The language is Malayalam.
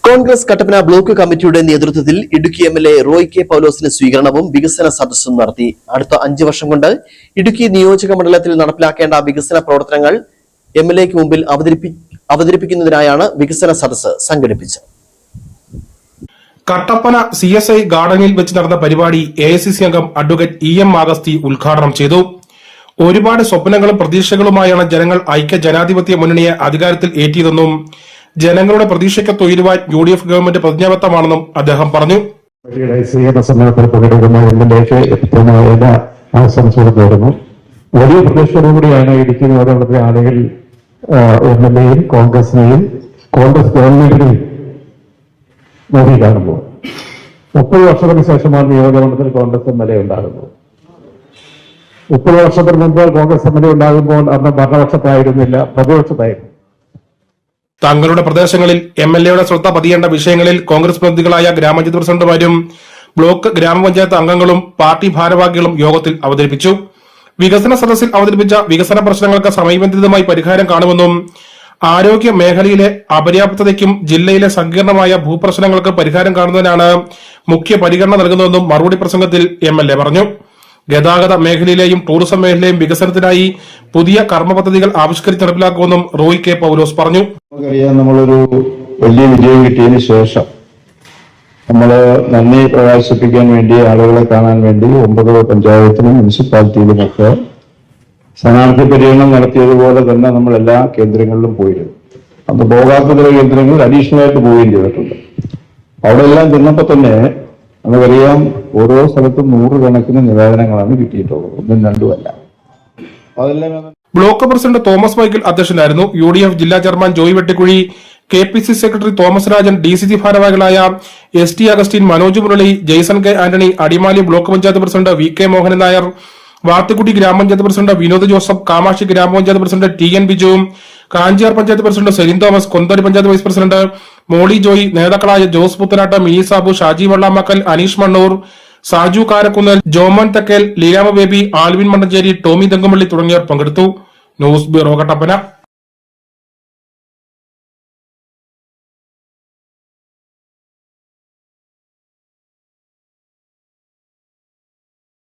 കോൺഗ്രസ് കട്ടപ്പന ബ്ലോക്ക് കമ്മിറ്റിയുടെ നേതൃത്വത്തിൽ ഇടുക്കി എംഎൽഎ റോയ് കെ പൗലോസിന് സ്വീകരണവും വികസന സദസ്സും നടത്തി. അടുത്ത 5 വർഷം കൊണ്ട് ഇടുക്കി നിയോജക മണ്ഡലത്തിൽ നടപ്പിലാക്കേണ്ട വികസന പ്രവർത്തനങ്ങൾ എംഎൽഎക്ക് മുമ്പിൽ അവതരിപ്പിക്കുന്നതിനായാണ് വികസന സദസ്സ് സംഘടിപ്പിച്ചത്. കട്ടപ്പന CSI ഗാർഡനിൽ വെച്ച് നടന്ന പരിപാടി AICC അംഗം അഡ്വക്കേറ്റ് EM ആഗസ്തി ഉദ്ഘാടനം ചെയ്തു. ഒരുപാട് സ്വപ്നങ്ങളും പ്രതീക്ഷകളുമായാണ് ജനങ്ങൾ ഐക്യ ജനാധിപത്യ മുന്നണിയെ അധികാരത്തിൽ ഏറ്റിയതെന്നും ജനങ്ങളുടെ പ്രതീക്ഷയ്ക്ക് ഉയരുവാൻ UDF ഗവൺമെന്റ് പ്രതിജ്ഞാബദ്ധമാണെന്നും അദ്ദേഹം പറഞ്ഞു. വലിയ പ്രതീക്ഷയോടുകൂടിയാണ് ഇടുക്കി നിയോജകമണ്ഡലത്തിലെ ആളുകൾ എംഎൽഎയും കോൺഗ്രസിനെയും കോൺഗ്രസ് ഗവൺമെന്റിനെയും നോക്കി കാണുമ്പോൾ 30 വർഷത്തിന് ശേഷമാണ് നിയോജകമണ്ഡലത്തിൽ കോൺഗ്രസ് എംഎൽഎ ഉണ്ടാകുന്നത്. 30 വർഷത്തിന് മുമ്പ് കോൺഗ്രസ് എംഎൽഎ ഉണ്ടാകുമ്പോൾ അന്ന് ഭരണപക്ഷത്തായിരുന്നില്ല, പ്രതിപക്ഷത്തായിരുന്നു. തങ്ങളുടെ പ്രദേശങ്ങളിൽ MLAയുടെ ശ്രദ്ധ പതിയേണ്ട വിഷയങ്ങളിൽ കോൺഗ്രസ് പ്രതിനിധികളായ ഗ്രാമപഞ്ചായത്ത് പ്രസിഡന്റുമാരും ബ്ലോക്ക് ഗ്രാമപഞ്ചായത്ത് അംഗങ്ങളും പാർട്ടി ഭാരവാഹികളും യോഗത്തിൽ അവതരിപ്പിച്ചു. വികസന സദസ്സിൽ അവതരിപ്പിച്ച വികസന പ്രശ്നങ്ങൾക്ക് സമയബന്ധിതമായി പരിഹാരം കാണുമെന്നും ആരോഗ്യ മേഖലയിലെ അപര്യാപ്തതയ്ക്കും ജില്ലയിലെ സങ്കീർണമായ ഭൂപ്രശ്നങ്ങൾക്ക് പരിഹാരം കാണുന്നതിനാണ് മുഖ്യ പരിഗണന നൽകുന്നതെന്നും മറുപടി പ്രസംഗത്തിൽ MLA പറഞ്ഞു. ഗതാഗത മേഖലയിലെയും ടൂറിസം മേഖലയിലെയും വികസനത്തിനായി പുതിയ കർമ്മ പദ്ധതികൾ ആവിഷ്കരിച്ച് നടപ്പിലാക്കുമെന്നും റോയ് കെ പൗലോസ് പറഞ്ഞു. നമുക്കറിയാം, നമ്മളൊരു വലിയ വിജയം കിട്ടിയതിന് ശേഷം നമ്മള് നന്ദി പ്രകാശിപ്പിക്കാൻ വേണ്ടി, ആളുകളെ കാണാൻ വേണ്ടി 9 പഞ്ചായത്തിലും മുനിസിപ്പാലിറ്റിയിലുമൊക്കെ സ്ഥാനാർത്ഥി പര്യടനം നടത്തിയതുപോലെ തന്നെ നമ്മൾ എല്ലാ കേന്ദ്രങ്ങളിലും പോയിരുന്നു. അത് പോകാത്ത ചില കേന്ദ്രങ്ങളിൽ അഡീഷണൽ ആയിട്ട് പോവുകയും ചെയ്തിട്ടുണ്ട്. അവിടെ എല്ലാം ചെന്നപ്പോൾ തന്നെ നമുക്കറിയാം, ഓരോ സ്ഥലത്തും 100 കണക്കിന് നിവേദനങ്ങളാണ് കിട്ടിയിട്ടുള്ളത്, 1ഉം 2ഉം അല്ല. അതെല്ലാം ബ്ലോക്ക് പ്രസിഡന്റ് തോമസ് മൈക്കിൾ അധ്യക്ഷനായിരുന്നു. UDF ജില്ലാ chairman Joy Vettikuzhi, KPC secretary Thomas Rajan, DCC ഭാരവാഹികളായ ST Augustine, Manoj Murali, Jaison K Antony, Adimali block panchayat president VK Mohanan Nair, Vathukutty grama panchayat president Vinod Joseph, Kamakshi grama panchayat president TN Biju, Kanchiyar panchayat president Celine Thomas, Konthori panchayat vice president Molly Joy, നേതാക്കളായ ജോസ് പുത്തനാട്ട്, മിനി സാബു, ഷാജി വള്ളാമക്കൽ, അനീഷ് മണ്ണൂർ, സാജു കാരക്കുന്നൽ, ജോമൻ തക്കേൽ, ലീലാമ ബേബി, ആൽവിൻ മണ്ടഞ്ചേരി, ടോമി തെങ്കുമള്ളി തുടങ്ങിയവർ പങ്കെടുത്തു. News bureau Kattappana.